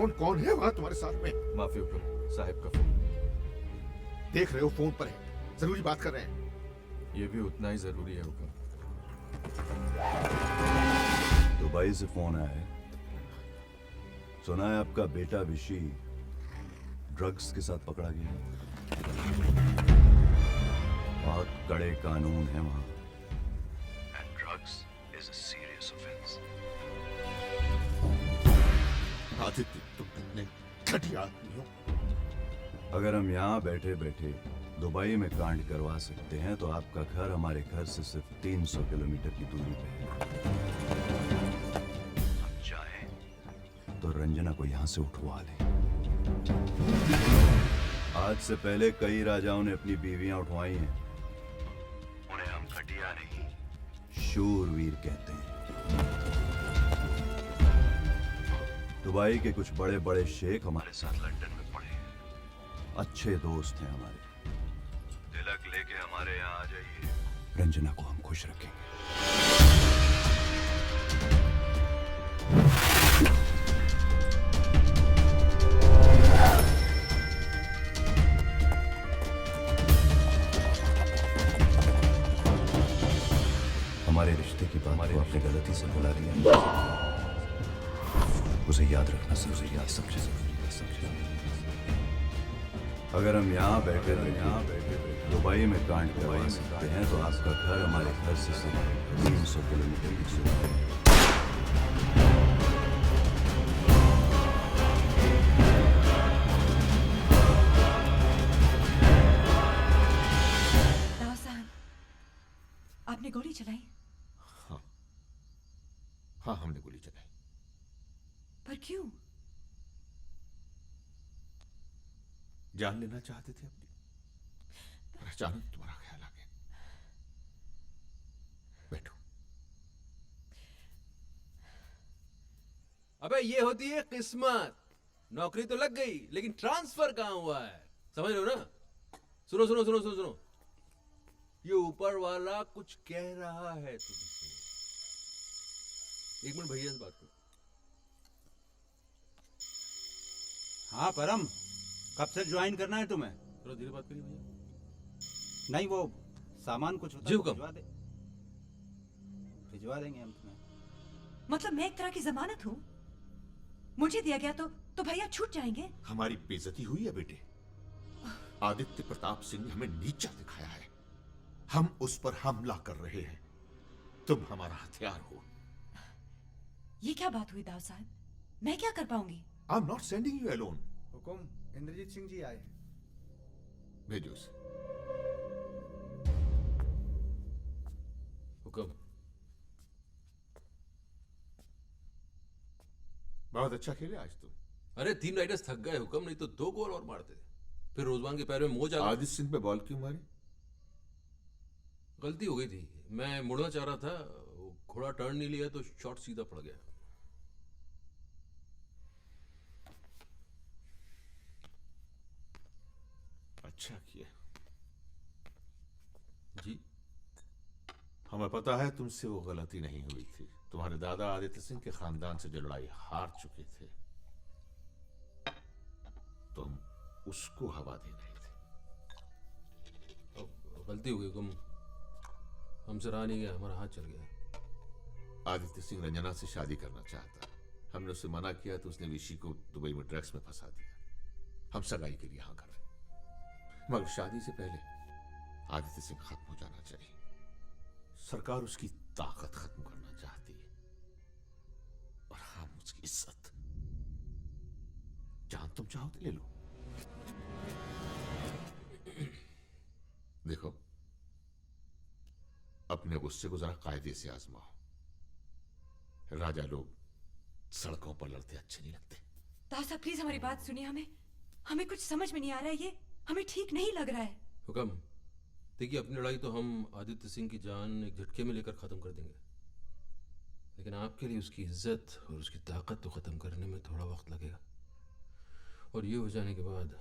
कौन कौन है वहां तुम्हारे साथ में? माफी हुक्म, साहिब का फोन। देख रहे हो फोन पर है, जरूरी बात कर रहे हैं। ये भी उतना ही जरूरी है हुक्म। दुबई से फोन आया है। सुना है आपका बेटा विशी ड्रग्स के साथ पकड़ा गया है। बहुत कड़े कानून हैं वहां। And drugs is a serious offence. Aditya, तुम इतने घटिया आदमी हो। अगर हम यहाँ बैठे बैठे दुबई में कांड करवा सकते हैं तो आपका घर हमारे घर से सिर्फ 300 किलोमीटर की दूरी पे है। हम चाहें तो रंजना को यहाँ से उठवा लें। आज से पहले कई राजाओं ने अपनी बीवियां उठवाई हैं। उन्हें हम घटिया नहीं, शूरवीर कहते हैं। दुबई के कुछ बड़े बड़े शेख हमारे साथ लंदन में पड़े हैं। अच्छे दोस्त हैं हमारे। तिलक लेके हमारे यहाँ आ जाइए। रंजना को हम खुश रखेंगे। हमारे रिश्ते की बात को आपने गलती से बुला दिया। उसे याद रखना जरूरी, याद समझे। अगर हम यहाँ बैठे दुबई में कांड करवा सकते हैं तो आपका घर हमारे घर से सिर्फ 300 किलोमीटर की दूरी है। राव साहब, आपने गोली चलाई? हाँ हाँ, हमने गोली चलाई। पर क्यों? जान लेना चाहते थे अपनी, पर अचानक तुम्हारा ख्याल आ गया। बैठो। अबे ये होती है किस्मत। नौकरी तो लग गई, लेकिन ट्रांसफर कहाँ हुआ है, समझ रहे हो ना? सुनो सुनो सुनो सुनो सुनो, ये ऊपर वाला कुछ कह रहा है तुमसे। एक मिनट भैया से बात करो। हाँ परम, कब से ज्वाइन करना है तुम्हें? थोड़ा धीरे बात करिए भैया। नहीं, वो सामान कुछ होता जी है हुक्म। भिजवा देंगे हम तुम्हें। मतलब मैं एक तरह की जमानत हूँ? मुझे दिया गया तो भैया छूट जाएंगे? हमारी बेइज्जती हुई है बेटे। आदित्य प्रताप सिंह ने हमें नीचा दिखाया है। हम उस पर हमला कर रहे हैं। तुम हमारा हथियार हो। ये क्या बात हुई दाव साहब? मैं क्या कर पाऊंगी? I am not sending you alone. हुकुम, इंद्रजीत सिंह जी आए। भेजो उसे। हुक्म। बहुत अच्छा खेले आज तुम। अरे 3 राइडर्स थक गए हुक्म, नहीं तो 2 गोल और मारते थे। फिर रोजवान के पैर में मोच आ गया। आदित्य सिंह पे बॉल क्यों मारी? गलती हो गई थी, मैं मुड़ना चाह रहा था, घोड़ा टर्न नहीं लिया तो शॉट सीधा पड़ गया। अच्छा किया। जी हमें पता है तुमसे वो गलती नहीं हुई थी। तुम्हारे दादा आदित्य सिंह के खानदान से जो लड़ाई हार चुके थे, तुम उसको हवा दे रहे थे। अब गलती हो गई हुक्म, हमसे रहा नहीं गया, हमारा हाथ चल गया। आदित्य सिंह रंजना से शादी करना चाहता। हमने उसे मना किया तो उसने विशी को दुबई में ड्रग्स में फंसा दिया। हम सगाई के लिए हाँ कर रहे, मगर शादी से पहले आदित्य सिंह खत्म हो जाना चाहिए। सरकार उसकी ताकत खत्म करना चाहती है और हम उसकी इज्जत। जान तुम चाहो तो ले लो। देखो, अपने गुस्से को जरा कायदे से आजमाओ। राजा लोग सड़कों पर लड़ते अच्छे नहीं लगते। दाव साहब प्लीज हमारी बात सुनिए। हमें कुछ समझ में नहीं आ रहा है। ये हमें ठीक नहीं लग रहा है। हुक्म, देखिए अपनी लड़ाई तो हम आदित्य सिंह की जान एक झटके में लेकर खत्म कर देंगे, लेकिन आपके लिए उसकी इज्जत और उसकी ताकत तो खत्म करने में थोड़ा वक्त लगेगा। और ये हो जाने के बाद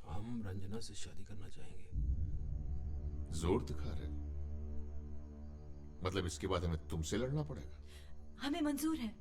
हम रंजना से शादी करना चाहेंगे। जोर दिखा रहे हो? मतलब इसके बाद हमें तुमसे लड़ना पड़ेगा? हमें मंजूर है।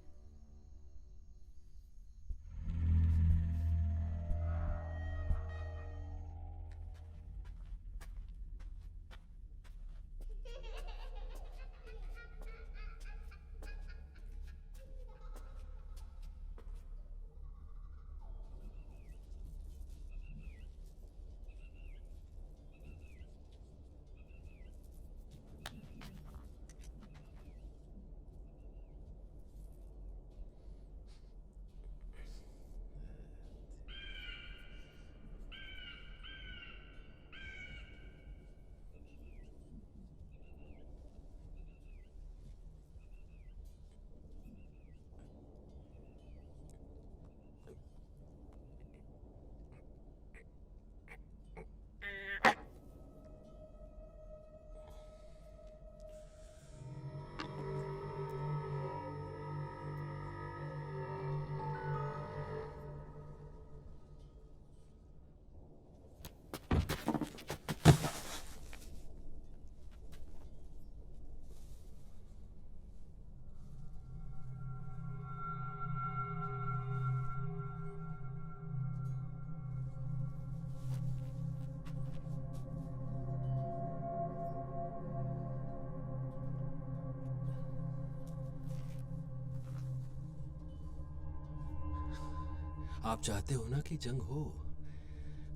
आप चाहते हो ना कि जंग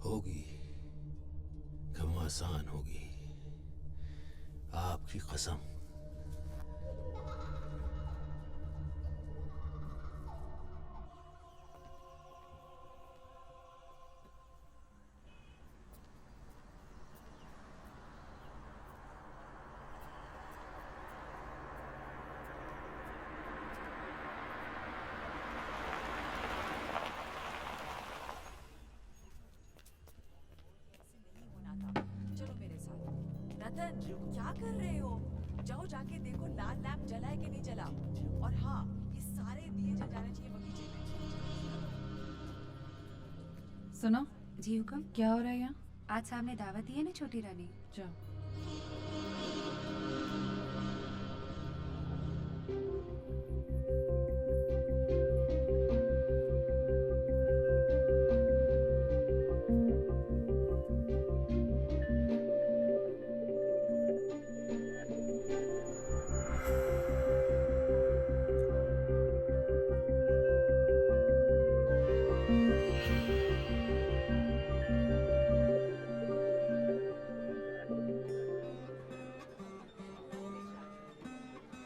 होगी, घमासान होगी, आपकी कसम। चलो मेरे साथ। रतन, क्या कर रहे हो? जाओ जाके देखो लाल लैंप जला है कि नहीं जला। और हाँ, ये सारे दिए जल जाने चाहिए बगीचे में। सुनो, जी हुक्म। क्या हो रहा है यहाँ? आज सामने दावत दी है ना छोटी रानी। जाओ।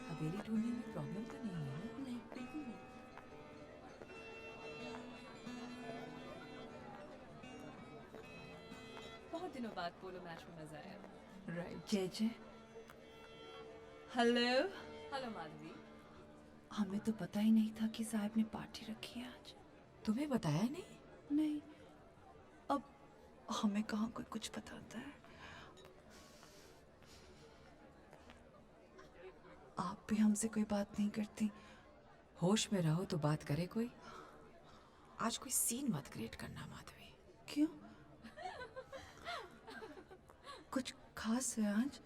हवेली ढूंढने में प्रॉब्लम तो नहीं है ना? नहीं, बिल्कुल नहीं। बहुत दिनों बाद पोलो मैच में मजा आया। राइट। जय जय। Hello hello Madhavi. हमें तो पता ही नहीं था कि साहब ने पार्टी रखी है आज। तुम्हें बताया नहीं? नहीं, अब हमें कहाँ कोई कुछ बताता है। आप भी हमसे कोई बात नहीं करती। होश में रहो तो बात करे कोई। आज कोई सीन मत क्रिएट करना माधवी। क्यों? कुछ खास है आज?